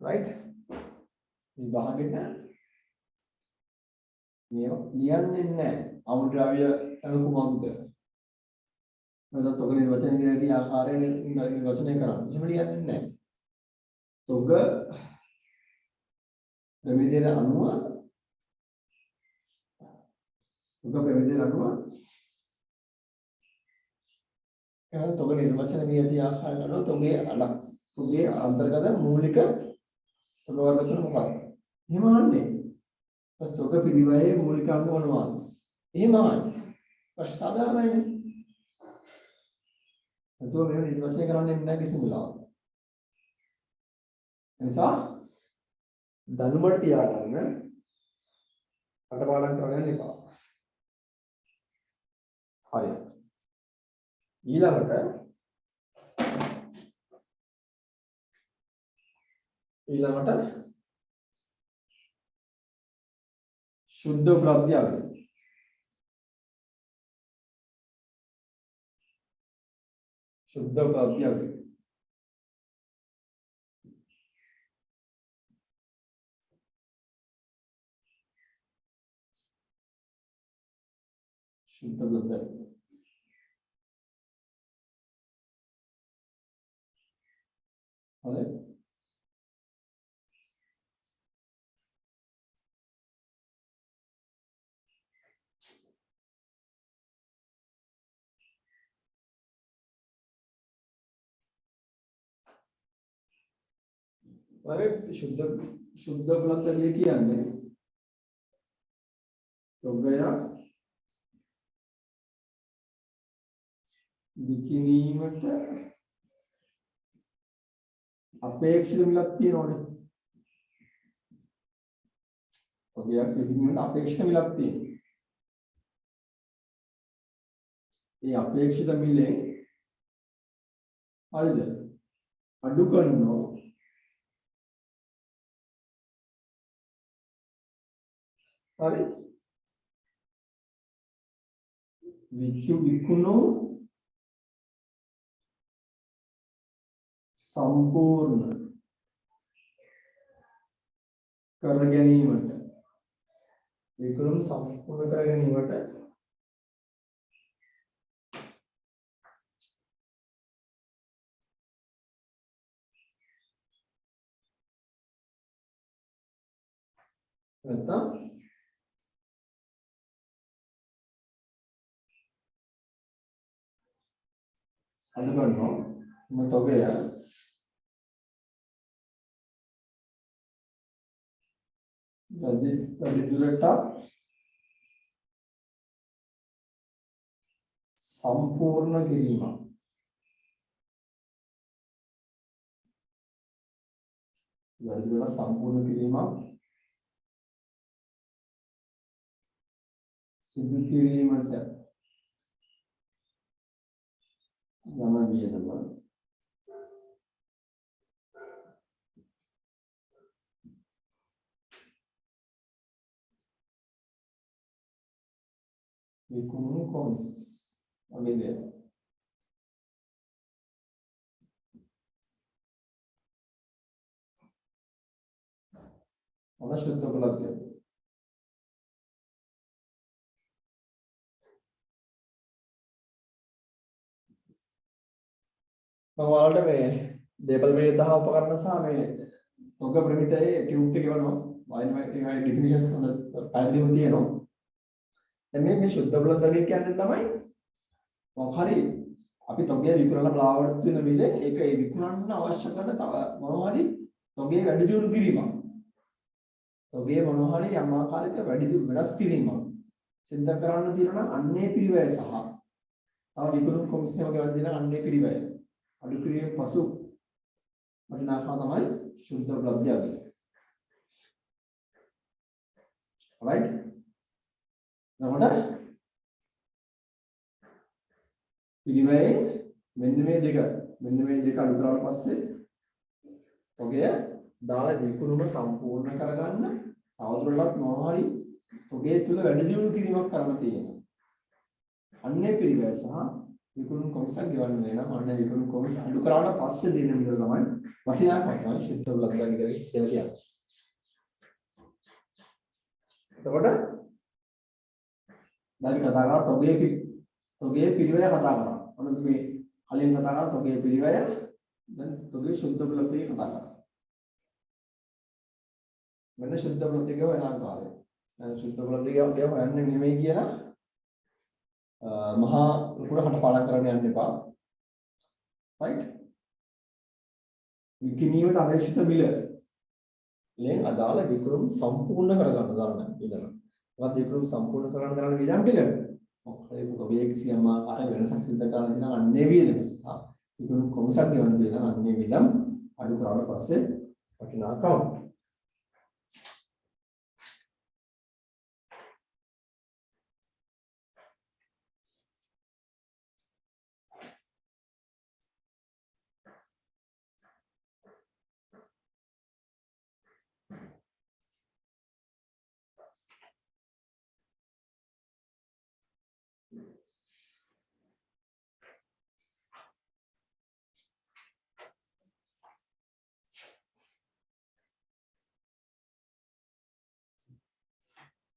right විභාගෙට මේව ලියන්නේ නැහැ අමුද්‍රව්‍ය කුමක්ද නැත්නම් තොග නිර්වචනයේදී ආකාරයෙන් නිර්වචනය කරන්නේ එහෙම ලියන්නේ නැහැ තොග ප්‍රමිතියට අනුව එහෙනම් තොග නිර්වචන වියදී ආකාරයට අනුව තොගේ අන්තර්ගත මූලික තොග වර්ග තුන මොකක්ද? එහෙම අහන්නේ. ඊපස් තොග පිළිවෙලේ මූලික අංග මොනවාද? එහෙම අහන්නේ. ප්‍රශ්න සාධාරණයිනේ. එතකොට මේ නිර්වචනය කරන්නේ නැහැ කිසිම වෙලාවක. එනිසා දනුමට තියාගන්න අටපාඩම් කරන්න එපා. හරි. ඊළඟට शुद्ध उपलब्धि आ गई शुद्ध उपलब्धि आ गई शुद्ध उपलब्धि अरे शुद्ध उपलब्धि කියන්නේ තොගය විකිණීමට අපේක්ෂිත මිලක් තියෙනවනේ. තොගයක් විකිණීමට අපේක්ෂිත මිලක් තියෙනවා. ඒ අපේක්ෂිත මිලෙන් හරිද? අඩු කරනවා හරි විකුණු සම්පූර්ණ කර ගැනීමට විකුණු සම්පූර්ණ කර ගැනීමට නැත්නම් අඩු කරනවා මොතොගය වැඩි දුරට සම්පූර්ණ කිරීම වැඩි දුරට සම්පූර්ණ කිරීම සිදු කිරීමට යන වියදම විකුණු කොන්ස් වගේ දේ. මොන සුද්ධ උපලබ්ධය? ඔයාලට මේ දේපල මේ 10 උපකරණ සහ මේ තොග ප්‍රමිතයේ ටියුබ් එක ගවනවා. වයින් ඩිෆිනිෂන්ස් හොඳ පැහැදිලිව තියෙනවා. දැන් මේ සුද්ධ උපලබ්ධය කියන්නේ තමයි මොකක් හරි අපි තොගය විකුණලා බලාපොරොත්තු වෙන මිලේ ඒක ඒ විකුණන්න අවශ්‍ය කරන තව මොනවා හරි තොගය වැඩි දියුණු කිරීමක්. තොගය මොනවා හරි යම් ආකාරයක වැඩි දියුණු වෙනස් කිරීමක්. සිද්ධ කරන්න තියෙනවා අන්නේ පිළිවෙල සහ තව විකුණු කොමිසම ගෙවන්න දෙන අන්නේ පිළිවෙල. අඩු කිරීම පසු වටිනාකම තමයි शुद्ध उपलब्धि आ गई. राइट නමුත් පිළිවෙලේ මෙන්න මේ දෙක අඩු කරලා පස්සේ තොගය දාලා විකුණුම සම්පූර්ණ කරගන්න තවදුරටත් මොනවා හරි තොගය තුල වැඩි දියුණු කිරීමක් කරන්න තියෙනවා. අන්නේ පිළිවෙල සහ විකුණුම් කොමිසක් ගෙවන්න වෙනවා. අන්න විකුණුම් කොමිස අඩු කරාට පස්සේ දෙන විදිහ තමයි වටිනාකම තමයි ශුද්ධ උපලබ්ධතාවය කියලා කියන්නේ. එතකොට දැන් කතා කරා තොගේ පිළිවෙල කතා කරා. අන්න මේ කලින් කතා කරා තොගේ පිළිවෙල දැන් තොගේ ශුද්ධ උපලබ්ධතාවය කතා කරා. මෙන්න ශුද්ධ උපලබ්ධතාවය වෙන ආකාරය. දැන් ශුද්ධ උපලබ්ධතාවය හොයන්නේ නෙමෙයි කියලා මහා ලොකුට හටපාඩම් කරන්න යන්න එපා. right? විකිණීමට අවශ්‍යත මිල ලෙන් අදාළ විකුණුම් සම්පූර්ණ කරගන්න ගන්න විදන. මොකද විකුණුම් සම්පූර්ණ කරගන්න තරම් විදන් ටික මොකද ඔබේ කිසියම් ආකාර වෙනසක් සිදු කරන්න දෙන අන්නේ වියදම සහ විකුණුම් කොමිසක් ගෙවන්න දෙන අන්නේ විදම් අඩු කරාට පස්සේ වටිනාකම.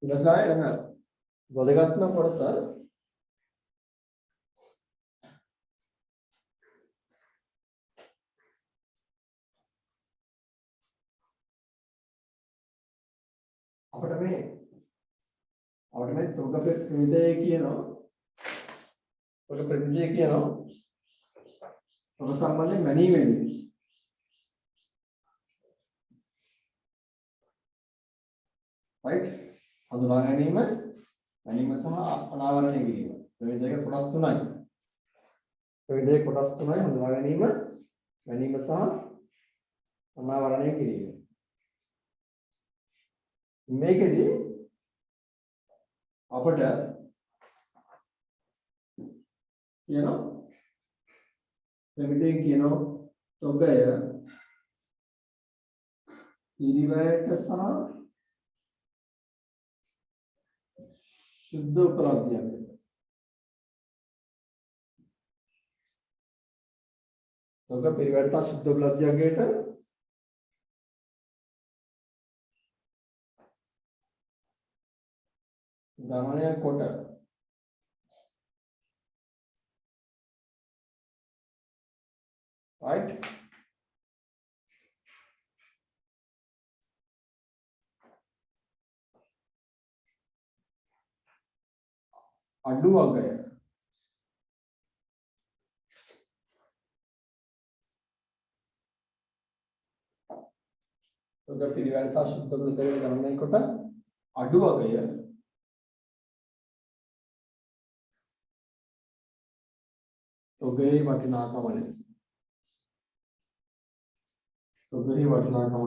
ඉවසාය යන වැදගත්ම කොටස අපිට මේ තොග ප්‍රමිතය කියනවා. තොග ප්‍රමිතය කියනවා තොග සම්බන්ධයෙන් මැනීමේදී right හඳුනා ගැනීම මැනීම සහ අනාවරණය කිරීම. මේ දෙක කොටස් තුනයි. මේ දෙක කොටස් තුනයි හඳුනා ගැනීම මැනීම සහ අනාවරණය කිරීම. මේකෙදී අපිට කියනවා ප්‍රමිතයෙන් කියනවා තොගය පිළිවෙලට සහ ශුද්ධ උපලබ්ධියක්. තොග පිළිවෙලට ශුද්ධ උපලබ්ධියකට ගමනය කොට right අඩු වගය තොග පිළිවෙලට ශුද්ධ උපලබ්ධියකට ගමනය කොට අඩු වගය තොගේ වටිනාකම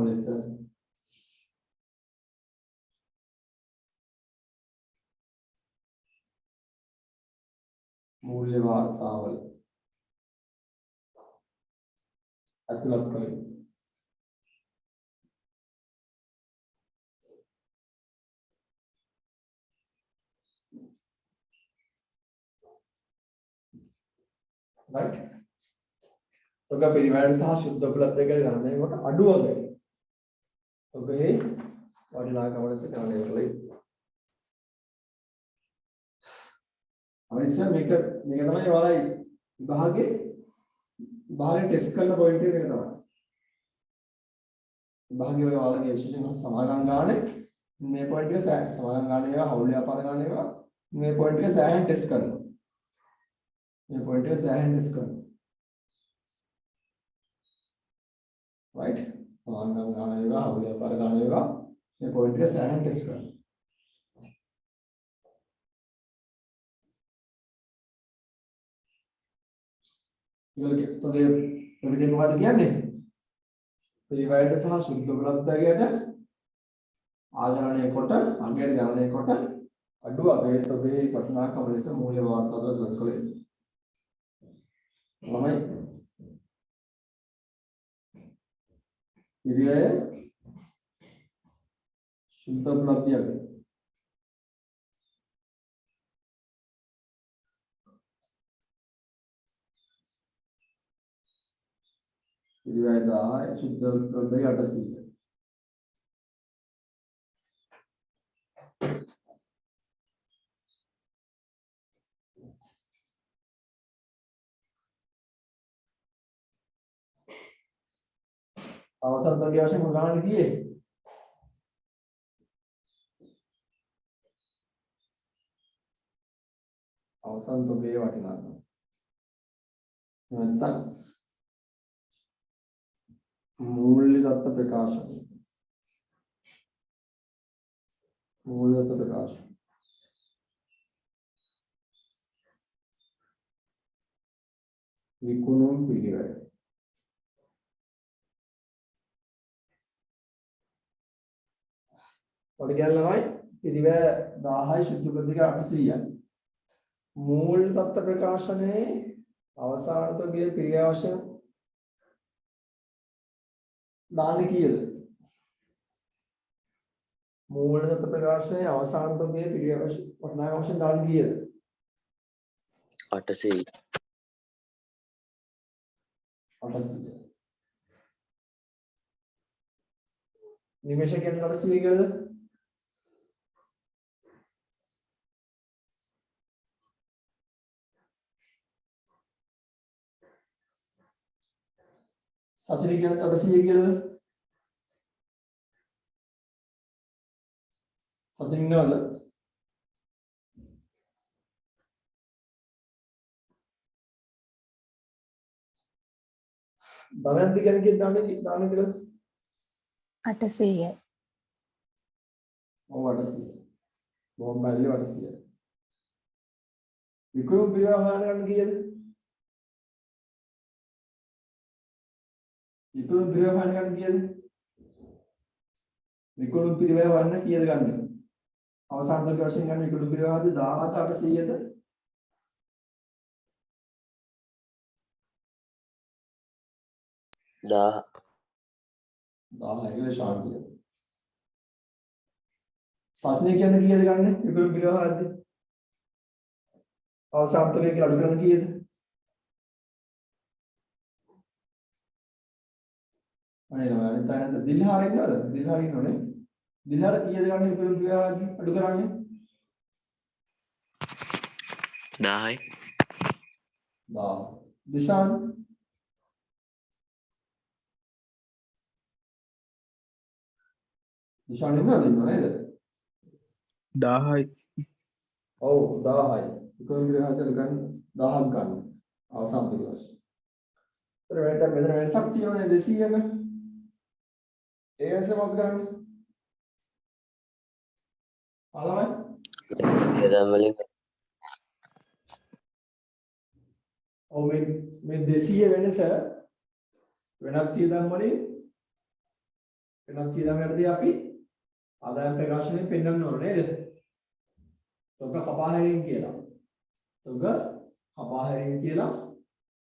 ලෙස මූල්‍ය වාර්තාවල ඇතුළත් කළේ. right තොග පිළිවෙලට සහ ශුද්ධ උපලබ්ධියකට ගණනය කොට අඩු වගය තොගේ වටිනාකම ලෙස ගණනය කළේ. අවශ්‍ය මේක තමයි ඔයාලා විභාගයේ ටෙස්ට් කරන පොයින්ට් එක තමයි. විභාගයේ ඔයාලගේ විශේෂයෙන් සමාගම් ගානේ මේ පොයින්ට් එක සමාගම් ගානේ ඒවා හවුල් ව්‍යාපාර ගානේ ඒවා මේ පොයින්ට් එක සෑහෙන ටෙස්ට් කරනවා. මේ පොයින්ට් එක සෑහෙන ටෙස්ට් කරනවා. right සමාගම් ගානේ ඒවා හවුල් ව්‍යාපාර ගානේ ඒවා මේ පොයින්ට් එක සෑහෙන ටෙස්ට් කරනවා. ඉවලක තොගේ ප්‍රමිතිය මොකද්ද කියන්නේ? පිළිවෙලට සහ ශුද්ධ උපලබ්ධියකට ආගණනය කොට අංගයට ගණනය කොට අඩු වගයේ තොගේ වටිනාකම ලෙස මූල්‍ය වාර්තාව දක්වලා කළේ. ළමයි පිළිවෙල ශුද්ධ උපලබ්ධියකට පිරිවැය 10යි ශුද්ධ ප්‍රබලය 800. අවසන් තෝගේ වශයෙන් මොනවාද කියේ? අවසන් තෝගේ වටිනාකම. නැත්නම් මූල්‍ය දත්ත ප්‍රකාශන. මූල්‍ය දත්ත ප්‍රකාශන. විකුණුම් පිළිවෙල. ඔඩ ගැලනවයි පිළිවෙල 10යි ශුද්ධ ප්‍රතික 800යි. මූල්‍ය දත්ත ප්‍රකාශනයේ අවසාන තෝගේ පිළිවෙල දාන්නේ කීයද? මූල්‍ය දත්ත ප්‍රකාශනයේ අවසාන තෝගේ පිළිවෙල වටිනාකම වශයෙන් දාන්නේ කීයද? 800. 800. නිමේෂ කියන්නේ 800 කියලාද? සතුටි කියන්නේ 800 කියලාද? සතුටි ඉන්නවද? දමයන්ති කියන්නේ කීයද දාන්නේ කියලාද? 800යි. ඔව් 800. බොහොම බැලුවේ 800. විකුණුම් පිළිවෙල හොයන්න කීයද? විකුණුම් පිළිවෙල හොයන්න කීයද? විකුණුම් පිළිවෙල හොයන්න කීයද ගන්න? අවසාන තෝගේ වශයෙන් ගන්න විකුණුම් පිළිවෙල හොයද්දී 17800ද? 1000. 10 ඉල ශාන්තිය. සත්‍ය කියන්නේ කීයද ගන්න? විකුණුම් පිළිවෙල හොයද්දී අවසාන තෝගේ කියලා අඩු කරන කීයද? අනේ නෝ අනිත් අයන්ට දිල්හාර ඉන්නවද? දිල්හාර ඉන්නෝනේ. දිල්හාර කීයද ගන්න විකුණුම් පිළිවෙල හොයද්දී අඩු කරන්නේ? 1000යි. 10. දිශාන් දිශාන් ඉන්නවද නේද? 1000යි. ඔව් 10යි. විකුණුම් පිළිවෙල හොයද්දී ගන්න 1000ක් ගන්න. අවසාන තෝගේ වශයෙන්. ඒතර මෙතන වෙනසක් තියෙනවනේ 200ක. ඒ වෙනස මොකද කරන්නේ? අලවයි ඉරදම් වලින් ඔව් මේ 200 වෙනස වෙනත් වියදම් වලින් වෙනත් වියදම් වලදී අපි ආදායම් ප්‍රකාශනයෙන් පෙන්වන්න ඕනේ නේද? තොග කපාහැරීම් කියලා. තොග කපාහැරීම් කියලා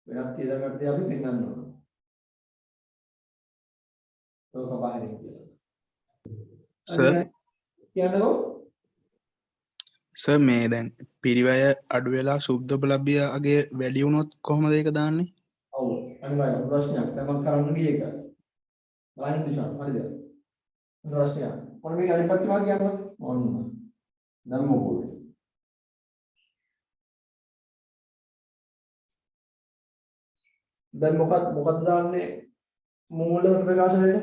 වෙනත් වියදම් වලදී අපි පෙන්වන්න ඕනේ. තොග කපාහැරීම් කියලා. සර් කියන්නකෝ. සර් මේ දැන් පිරිවැය අඩු වෙලා සුද්ධෝපලබ්ධියගේ වැඩි වුණොත් කොහොමද ඒක දාන්නේ? ඔව් අනිවාර්යයෙන් ප්‍රශ්නයක්. දැන් මම කරන්න ගියේ ඒක. බලන්න දිශාන් හරිද? ප්‍රශ්නයක්. මොන මේක අනිත් පැත්ත මාත් කියන්නකෝ. ඔන්න. දැන් මොකෝ. දැන් මොකක්ද දාන්නේ මූල ප්‍රකාශනයේ?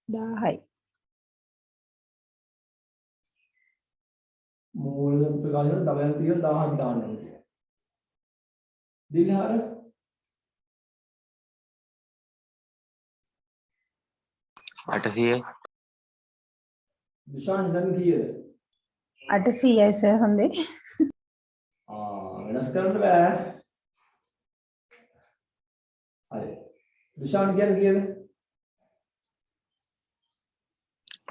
දාහයි. මූල ප්‍රකාශන දමයන්ති කියලා 1000ක් දාන්න ඕනේ. දිල්හාර 800යි. දිශාන් දැන් කීයද? 800යි සර් හොඳේ. වෙනස් කරන්න බෑ. හරි. දිශාන් කියන්නේ කීයද?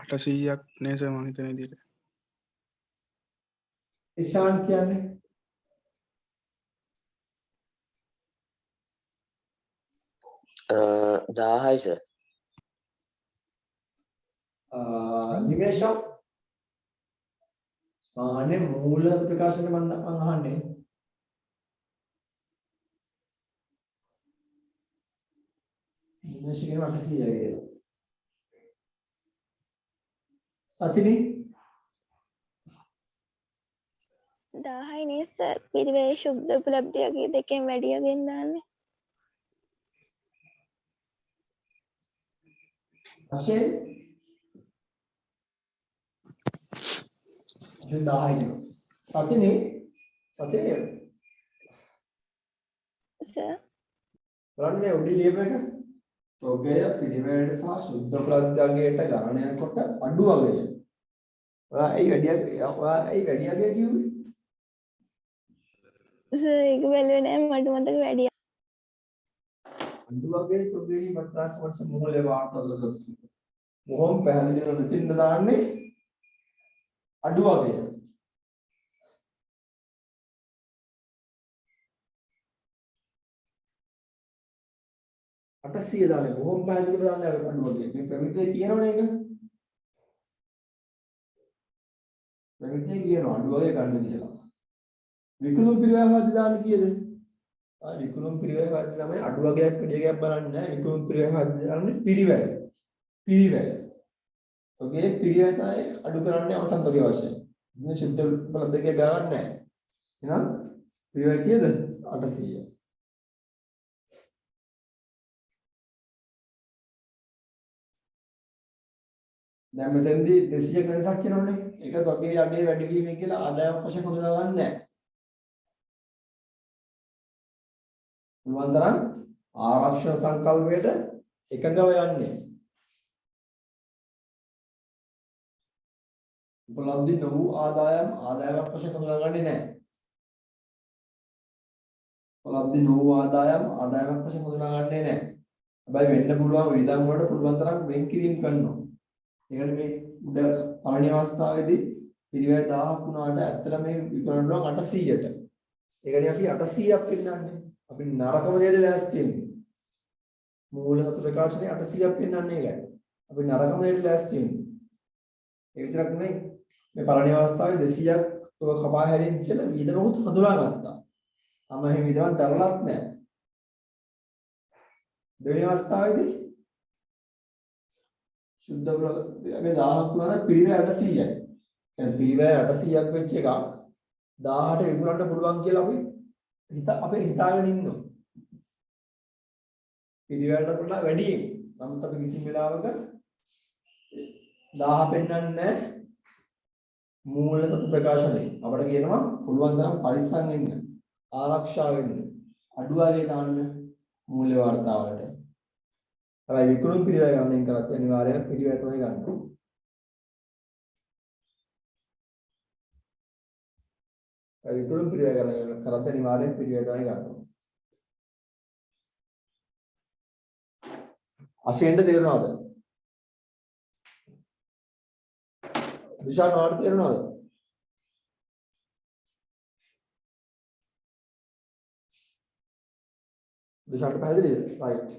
800ක් නේ සර් මම හිතන විදිහට. ඉෂාන් කියන්නේ 1000යි සර්. නිමේෂා අනේ මූල ප්‍රකාශන මම අහන්නේ දිනේශ් කියනවා 800යි කියලා. සතිනි 1000යි නේ සර්. පිරිවෙන් ශුද්ධ උපලබ්ධියගේ දෙකෙන් වැඩියගෙන් දාන්නේ. අශේ 1000යි. සතිනි සර් බලන්න මේ උඩි ලියපු එක තොගය පිරිවැයට සහ ශුද්ධ ප්‍රත්‍යගයට ගණනය කොට අඩු වගේ. ඔයා ඇයි වැඩියගේ කිව්වේ? සර් ඒක බැලුවේ නෑ මට මතක වැඩිය. අඩු වගේ තොගේ වටා කොටස මූලයේ වාර්තාවල මොහොම් පැහැදිලිව මෙතින්ද දාන්නේ අඩු වගේ. අටසිය දාන්නේ බොහොම පැහැදිලිව දාන්නේ අඩු වගේ. මේ ප්‍රමිතිය කියනවනේ ඒක. ප්‍රමිතිය කියනවා අඩු වගේ ගන්න කියලා. විකුණු පිරිවැය දාන්න කීයද? විකුණු පිරිවැය තමයි අඩු වගේක් පිළිගයක් බලන්නේ නැහැ. විකුණු පිරිවැය දාන්නේ පිරිවැය. ඔගේ පිරිවැය තමයි අඩු කරන්නේ අවසන් තොගේ වශයෙන්. ඉතින් ශුද්ධ ප්‍රත්‍යගය ගන්න නැහැ. එහෙනම් පිරිවැය කීයද? 800. දැන් මෙතෙන්දී 200 වෙනසක් කියනවනේ. ඒක තොගේ යගේ වැඩි වීම කියලා ආදායම් වශයෙන් හොදලා ගන්න නැහැ. මුලන්තරන් ආරක්ෂණ සංකල්පයට එකඟව යන්නේ. උපලබ්ධි නොවු ආදායමක් වශයෙන් හඳුනාගන්නේ නැහැ. උපලබ්ධි නොවු ආදායමක් වශයෙන් හඳුනාගන්නේ නැහැ. හැබැයි වෙන්න පුළුවන් වියදම් වලට පුළුවන් තරම් වෙන් කිරීම කරනවා. ඒකට මේ උඩ පළවෙනි අවස්ථාවේදී පිරිවැය 1000ක් වුණාට ඇත්තට මේ විකුණන්න පුළුවන් 800ට. ඒකනේ අපි 800ක් පෙන්නන්නේ. අපි නරකම දෙයට ලෑස්ති වෙන්නේ. මූල සතු ප්‍රකාශනයේ 800ක් පෙන්නන්නේ ඒකයි. අපි නරකම දෙයට ලෑස්ති වෙන්නේ. ඒ විතරක් නෙමෙයි මේ පළවෙනි අවස්ථාවේ 200ක් තව කපා හැරීම කියලා විදමකුත් හඳුනාගත්තා. තම එහෙම විදමක් දරලත් නැහැ. දෙවෙනි අවස්ථාවේදී ශුද්ධ ප්‍රත්‍යගය 1000ක් වුණා පිරිවැය 800යි. දැන් පිරිවැය 800ක් වෙච්ච එක 1000ට විකුණන්න පුළුවන් කියලා අපි හිතාගෙන ඉන්නවා. පිරිවැයට වඩා වැඩියෙන්. නමුත් අපි කිසිම වෙලාවක 1000 පෙන්වන්නේ නැහැ. මූල තත්ත්ව ප්‍රකාශනයේ අපිට කියනවා පුළුවන් තරම් පරිස්සම් වෙන්න, ආරක්ෂා වෙන්න, අඩුවාගේ දාන්න මූල්‍ය වාර්තාවලට. හැබැයි විකුණුම් පිරිවැය ගණන් කරත් අනිවාර්යයෙන් පිරිවැය තමයි ගන්න. විකුණුම් පිරිවැය ගණන් කරත් අනිවාර්යයෙන් පිරිවැය තමයි ගන්න. අශේන්ට තේරෙනවද? දිශා නාට තේරෙනවද? දිශාට පැහැදිලිද? right.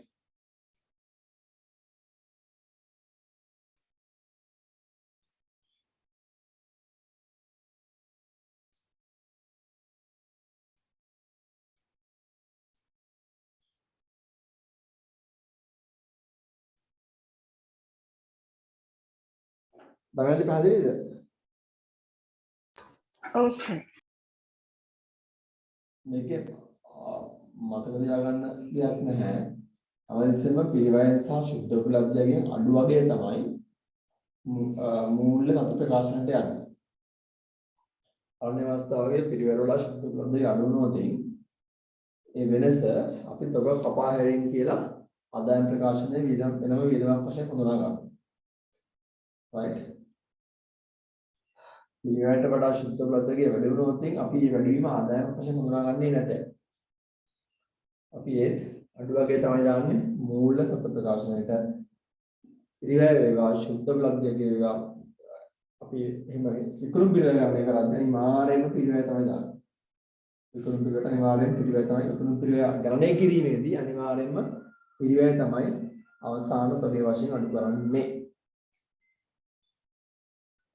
දමයන්ට පැහැදිලිද? ඔව් සර්. මේකේ මතක තියාගන්න දෙයක් නැහැ. අවශ්‍යම පිරිවැය සහ ශුද්ධ උපලබ්ධියගෙන් අඩු වගේ තමයි මූල්‍ය තත්ත්ව ප්‍රකාශනයට යන්නේ. අනිත් අවස්ථාවේ පිරිවැය වල ශුද්ධ උපලබ්ධිය අඩු වුණොත් ඒ වෙනස අපි තොග කපා හැරීම කියලා ආදායම් ප්‍රකාශනයේ වෙනම වියදමක් වශයෙන් හඳුනා ගන්නවා. right. පිරිවැයට වඩා ශුද්ධ උපලබ්ධිය වැඩි වුණොත් අපි මේ වැඩිවීම ආදායම් වශයෙන් හඳුනාගන්නේ නැතේ. අපි ඒත් අඩු වගේ තමයි දාන්නේ මූල තත්ත්ව ප්‍රකාශනයට. පිරිවැය වේවා ශුද්ධ උපලබ්ධිය වේවා අපි එහෙම විකුණුම් පිරිවැය ගන්න කරන්නේ අනිවාර්යයෙන්ම පිරිවැය තමයි දාන්නේ. විකුණුම් පිරිවැයට අනිවාර්යයෙන් පිරිවැය තමයි විකුණුම් පිරිවැය ගණනය කිරීමේදී අනිවාර්යයෙන්ම පිරිවැය තමයි අවසාන තොගේ වශයෙන් අඩු කරන්නේ.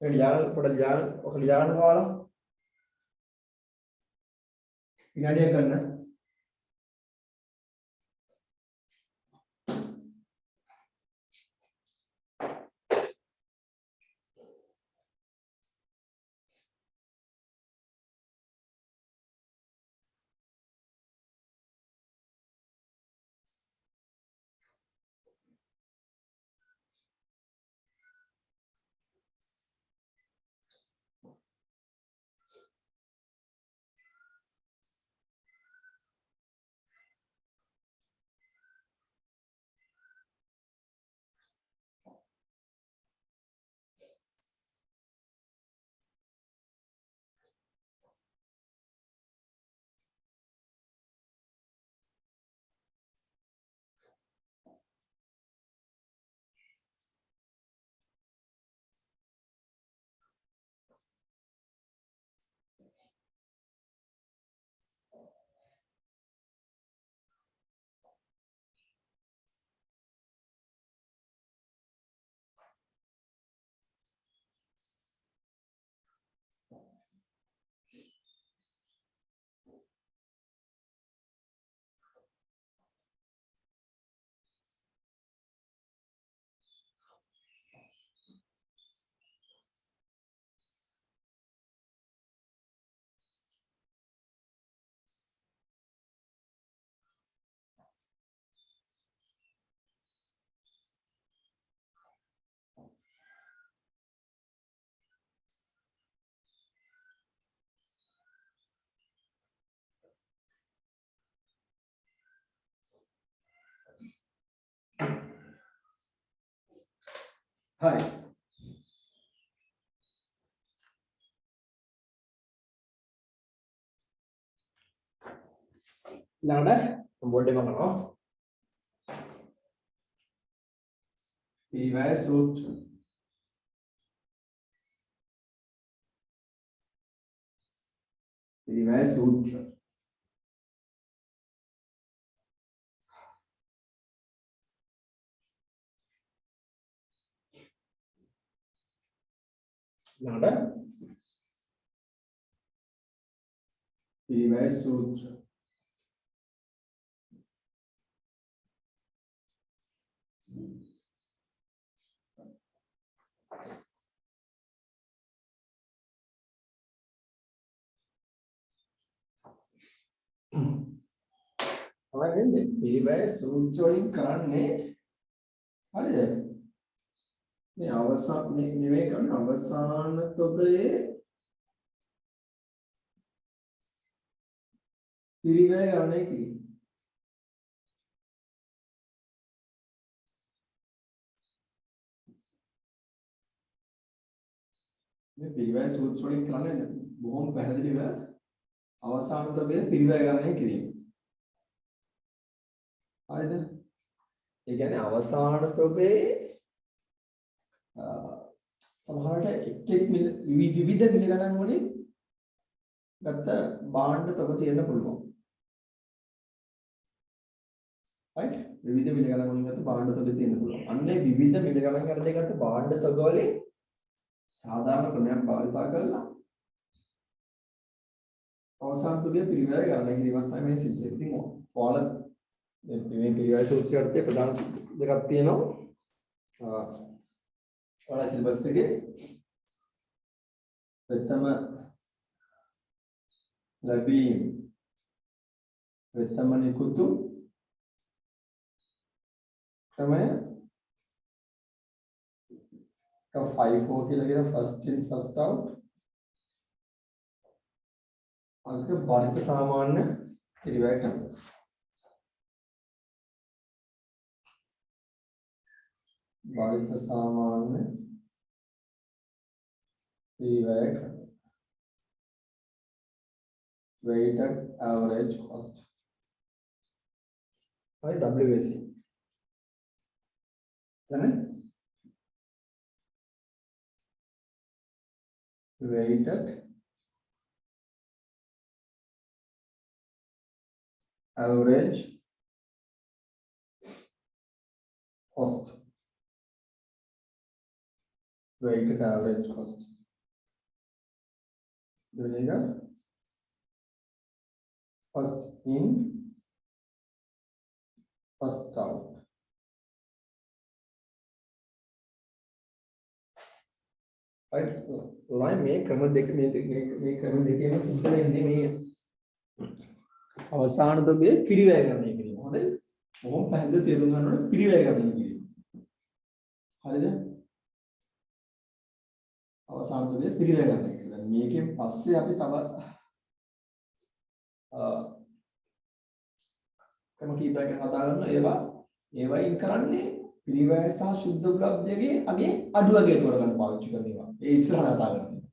ඔක ලියාගන්න ඕලා විනාඩියක් ගන්න. හරි. ඊළඟට බෝඩ් එක කරනවා. පිරිවැය සූත්‍ර. පිරිවැය සූත්‍ර. ඊළඟට පිරිවැය සූත්‍ර. හරිද? පිරිවැය සූත්‍ර වලින් කරන්නේ හරිද? මේ අවසාන නෙවෙයි කරන අවසාන තොගයේ පිරිවැය ගණනය කිරීම. මේ පිරිවැය සූත්‍ර වලින් කරන්නේ බොහොම පැහැදිලිව අවසාන තොගයේ පිරිවැය ගණනය කිරීම. හරිද? ඒ කියන්නේ අවසාන තොගයේ සමහරට එක් විවිධ මිල ගණන් වලින් ගත්ත භාණ්ඩ තොග තියෙන්න පුළුවන්. right? විවිධ මිල ගණන් වලින් ගත්ත භාණ්ඩ තොග තියෙන්න පුළුවන්. අන්නේ විවිධ මිල ගණන් වලින් ගත්ත භාණ්ඩ තොග වලින් සාධාරණ ක්‍රමයක් භාවිත කරලා අවසාන තොගයේ පිරිවැය ගණනය කිරීමක් තමයි මේ සිද්ධ වෙන්නේ. ඉතින් ඔයාලා මේ පිරිවැය සූත්‍රයේ ප්‍රධාන දෙකක් තියෙනවා. ඔයාලා සිලබස් එකේ ප්‍රථම ලැබීම් ප්‍රථම නිකුතු ක්‍රමය 5-4 කියලා කියන first in first out අංක බාහිර සාමාන්‍ය පිරිවැය ක්‍රමය. බාහිර සාමාන්‍ය පිරිවැය ක්‍රමය. weighted average cost. Right, WAC. Weighted average cost. Weighted average cost. Doing first in, first out. Right? line මේ ක්‍රම දෙක මේ ක්‍රම දෙකේම සිද්ධ වෙන්නේ මේ අවසාන තොගයේ පිරිවැය ගණනය කිරීම. හොඳයි. මොකක් පැහැදිලිව තේරුම් ගන්න ඕනේ පිරිවැය ගණනය කිරීම. හරිද? අවසාන තොගයේ පිරිවැය ගණනය කිරීම. මේකෙන් පස්සේ අපි තව ක්‍රම කීපයක් ගැන කතා කරනවා. ඒවයින් කරන්නේ පිරිවැය සහ ශුද්ධ උපලබ්ධයේ අගේ අඩු වගේ තෝරගන්න පාවිච්චි කරනවා. ඒ ඉස්සරහට කතා කරන්නේ.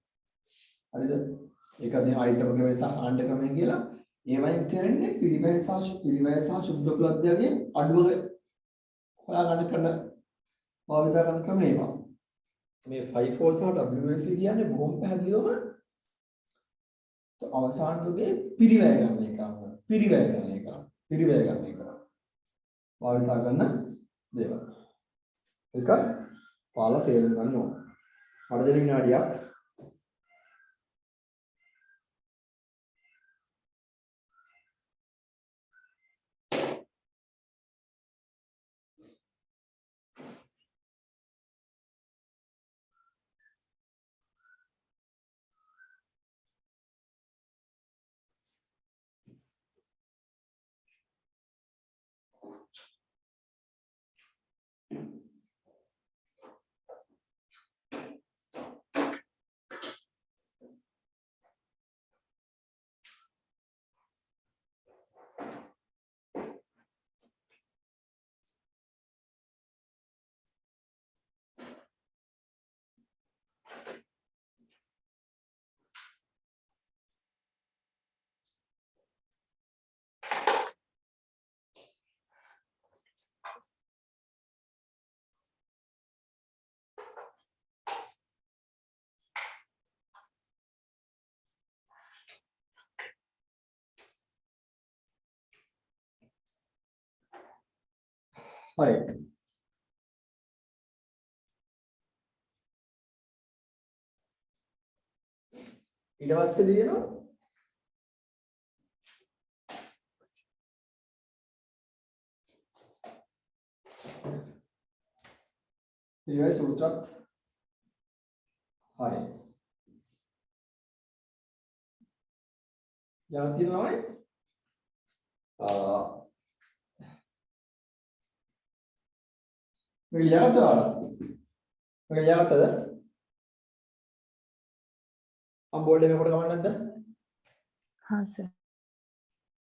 හරිද? ඒක මේ අයිටම ක්‍රමය සහ ආණ්ඩ ක්‍රමය කියලා. ඒවයින් කරන්නේ පිරිවැය සහ ශුද්ධ උපලබ්ධයේ අඩු වගේ හොයාගන්න කරන භාවිත කරන ක්‍රම ඒවා. මේ 5-4 සහ WAC කියන්නේ බොහොම පැහැදිලිවම අවසාන තොගයේ පිරිවැය ගණනය කරනවා. පිරිවැය ගණනය කරනවා. භාවිත කරන දේවල්. ඒක පාලා තේරුම් ගන්න ඕන. මට දෙන විනාඩියක්. හරි. ඊට පස්සේ දිනනවා ඊළඟ සූත්‍රත් හරි. යා තියෙනවා මේක ලියාගත්තද? මම බෝඩ් එකේ කොට ගමන් නැද්ද? हाँ सर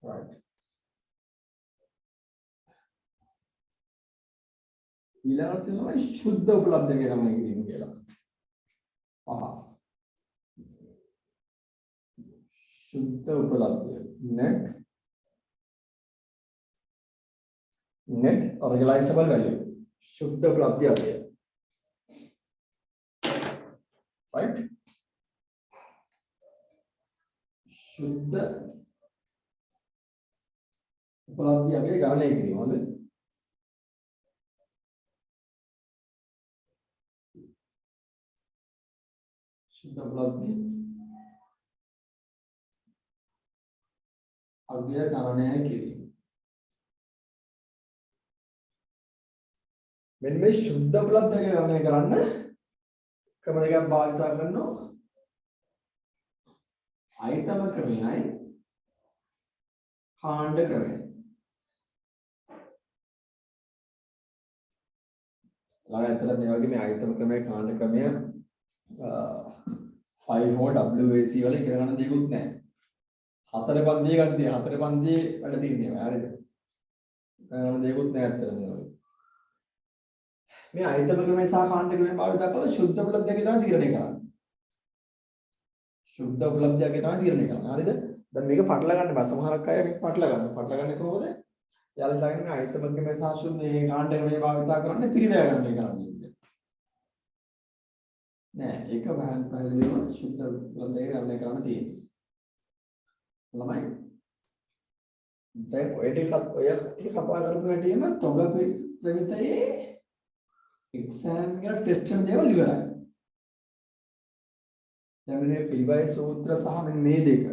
right. ඊළඟට තියෙනවා ශුද්ධ උපලබ්ධ කියලා මම කියනවා කියලා. शुद्ध उपलब्ध नेट रियलाइजेबल वैल्यू शुद्ध उपलब्धि आती है राइट शुद्ध उपलब्धि आगे गणना की मतलब शुद्ध उपलब्धि अग्नि गणना की මෙන්න මේ शुद्ध उपलब्ध ගණනය කරන්න ක්‍රම දෙකක් භාවිත කරනවා ආයතන ක්‍රමයයි කාණ්ඩ ක්‍රමයයි ළඟ ඇත්තට මේ වගේ මේ ආයතන ක්‍රමයේ කාණ්ඩ ක්‍රමය 5 4 WAC වල ඉගෙන ගන්න දෙයක්වත් නැහැ හතර පන්තියේ ගන්න හතර පන්තියේ වැඩ තියෙනවා හරිද ගන්න දෙයක්වත් නැහැ ඇත්තට මේ වගේ මේ ආයතන ක්‍රමයේ සහ කාණ්ඩ ක්‍රමයේ භාවිත කරලා शुद्ध උපලබ්ධිය තමයි තීරණය කරන්නේ. शुद्ध උපලබ්ධිය තමයි තීරණය කරන්නේ. හරිද? දැන් මේක පටල ගන්න බෑ. සමහරක් අය මේක පටල ගන්න. පටල ගන්නේ කොහොමද? යාළුවා දාගෙන ආයතන ක්‍රමයේ සහ शुद्ध මේ කාණ්ඩ ක්‍රමයේ භාවිත කරන්නේ පිරිවැය ගන්න එක කරන්නේ. නෑ, ඒක පැහැදිලිවම शुद्ध උපලබ්ධිය ගන්න කරන්න තියෙන්නේ. ළමයි. දැන් ඔය ටික කතා කරපු හැටිම තොග ප්‍රමිතයේ एग्जाम का टेस्ट में देवल इवराय දැන් මේ පිළිවෙල සූත්‍ර සහ මේ දෙක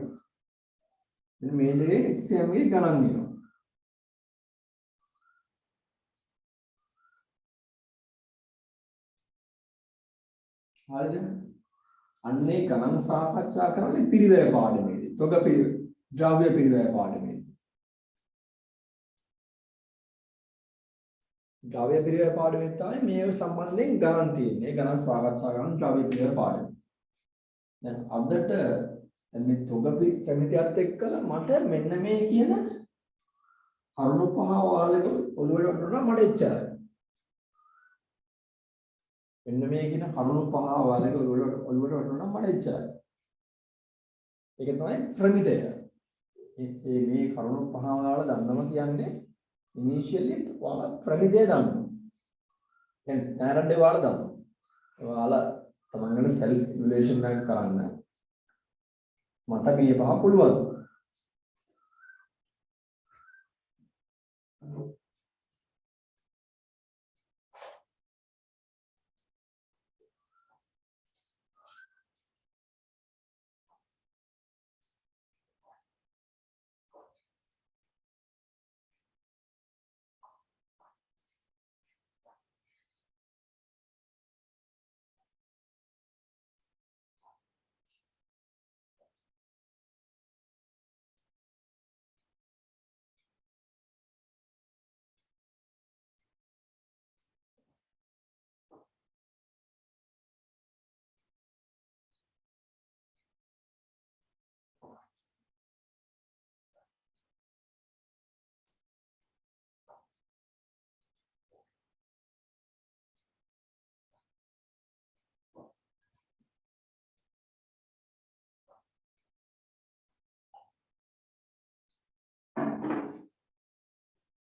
මේ දෙකේ එක්සෑම් එකේ ගණන් දෙනවා හරිද අන්නේ ගණන් සාකච්ඡා කරන්නේ පිළිවෙල පාඩමේදී තොග පිළිවෙල ද්‍රව්‍ය පිළිවෙල පාඩමේදී ද්‍රව්‍ය පිළිවෙල පාඩමෙන් තමයි මේ සම්බන්ධයෙන් ගණන් තියෙන්නේ. ගණන් සාකච්ඡා කරන ද්‍රව්‍ය පිළිවෙල පාඩම. දැන් අදට මේ තොග ප්‍රමිතියත් එක්කලා මට මෙන්න මේ කියන කරුණු පහ වාලක ඔළුවට වටුණා මට එච්චරයි. මෙන්න මේ කියන කරුණු පහ වාලක ඔළුවට වටුණා මට එච්චරයි. ඒක තමයි ප්‍රමිතය. මේ කරුණු පහ වාල දන්නම කියන්නේ initially वाला ප්‍රමිතය දන්නවා. දැන් ස්ටෑන්ඩඩ් එක වාලා දන්නවා. ඔයාලා තමන්ගෙන self evaluation එකක් කරන්න. මට මේ පහ පුළුවන්.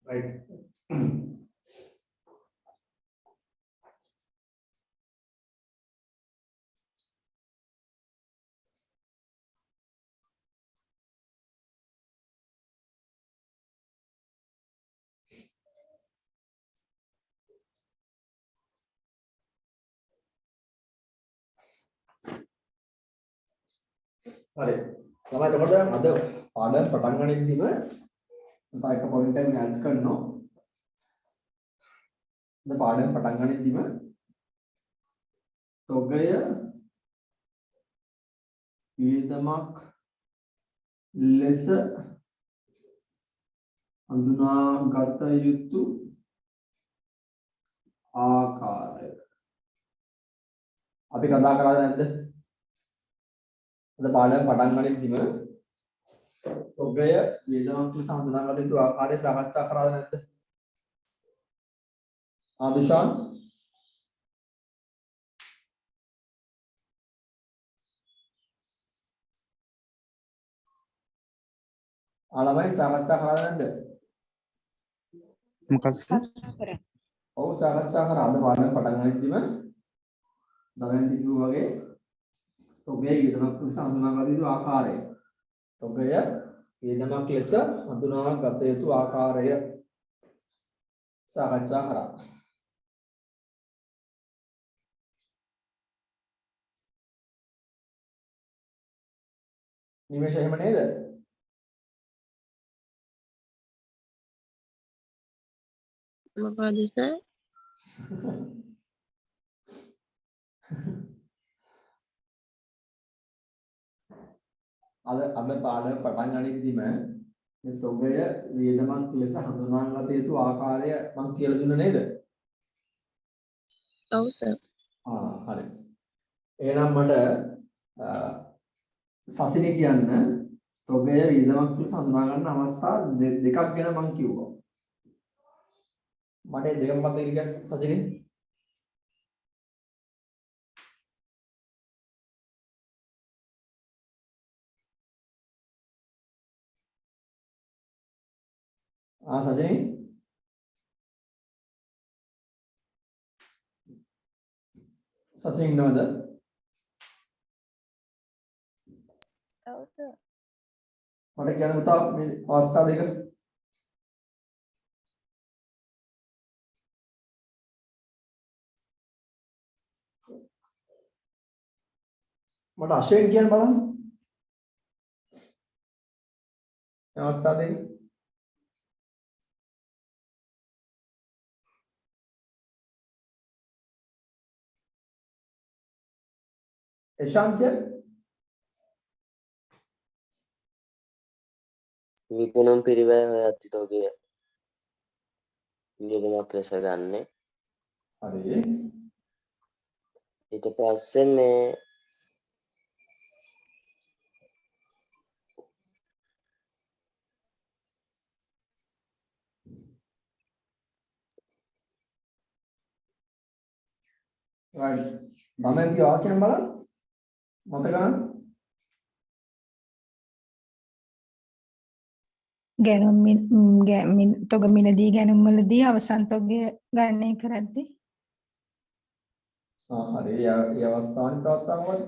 Right. හරි. ළමයි එතකොට අද පාඩම් පටන් ගනිද්දිම තව එක පොයින්ට් එකක් ඇඩ් කරනවා. අද පාඩම් පටන් ගනිද්දිම තොගය වියදමක් ලෙස හඳුනාගත යුතු ආකාරය අපි කතා කරලා නැද්ද? අද පාඩම් පටන් ගනිද්දිම තොගය වියදමක් ලෙස හඳුනාගත යුතු ආකාරය සාකච්ඡා කරලා නැද්ද? ආදුෂාන් ළමයි සාකච්ඡා කරලා නැද්ද? මොකක්ද සර්? ඔව් සාකච්ඡා කරා. අද පාඩම් පටන් ගනිද්දිම දරෙන් කිව්වා වගේ තොගය වියදමක් ලෙස හඳුනාගත යුතු ආකාරය. තොගය වියදමක් ලෙස හඳුනාගත යුතු ආකාරය සාකච්ඡා කරා. නිමේෂ එහෙම නේද? මොකද සර්? අද පාඩම පටන් ගනිද්දිම මේ තොගය වියදමක් ලෙස හඳුනාගත යුතු ආකාරය මම කියලා දුන්නා නේද? ඔව් සර්. හරි. එහෙනම් මට සතිනේ කියන්න තොගය වියදමක් ලෙස හඳුනා ගන්න අවස්ථා දෙකක් ගැන මම කිව්වා. මට ඒ දෙකම මතක ඉගෙන සතිනේ. සජනේ සජනේ ඉන්නවද? ඔව් සර්. මට කියන්න පුතා මේ අවස්ථා දෙක. මට අශයෙන් කියන්න බලන්න. මේ අවස්ථා දෙක. එශාන්තිය විකුණුම් පිරිවැය හොයද්දී තොගය වියදමක් ලෙස ගන්න. හරි. ඊට පස්සේ මේ right. දමෙන්ති වාක්‍යයෙන් බලන්න. මතක නම් ගැනුම් තොග මිලදී ගැනුම් වලදී අවසන් තොගය ගණනය කරද්දී හරි. ඒ අවස්ථාවනිත් අවස්ථාවවල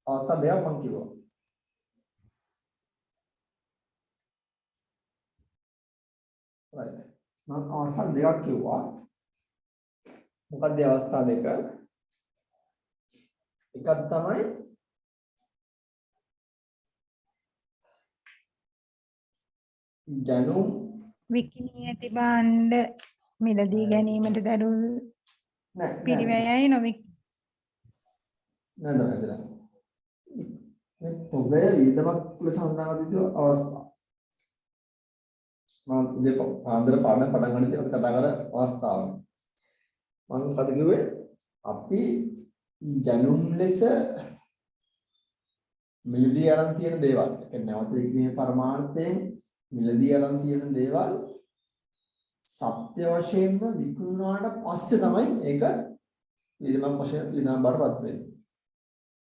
අවස්ථා දෙකක් මම කිව්වා. right. මම අවස්ථා දෙකක් කිව්වා. මොකක්ද ඒ අවස්ථා දෙක? එකක් තමයි ජනුම් විකිණී ඇති භාණ්ඩ මිලදී ගැනීමට දරූ පිරිවැයයි නොවික නේද? මේ තොගය වියදමක් ලෙස හඳුනාගත යුතු අවස්ථා. මම ඉතින් ආන්දර පාඩම් පටන් ගන්න ඉතින් කතා කර අවස්ථාව. මම කතා කිව්වේ අපි ජනුම් ලෙස මිලදී අරන් තියෙන දේවල්. ඒ කියන්නේ නැවත විකිණීමේ පරමාර්ථයෙන් මිලදී අරන් තියෙන දේවල් සත්‍ය වශයෙන්ම විකුණුනාට පස්සේ තමයි ඒක වියදමක් වශයෙන් වියදම් බාරපත් වෙන්නේ.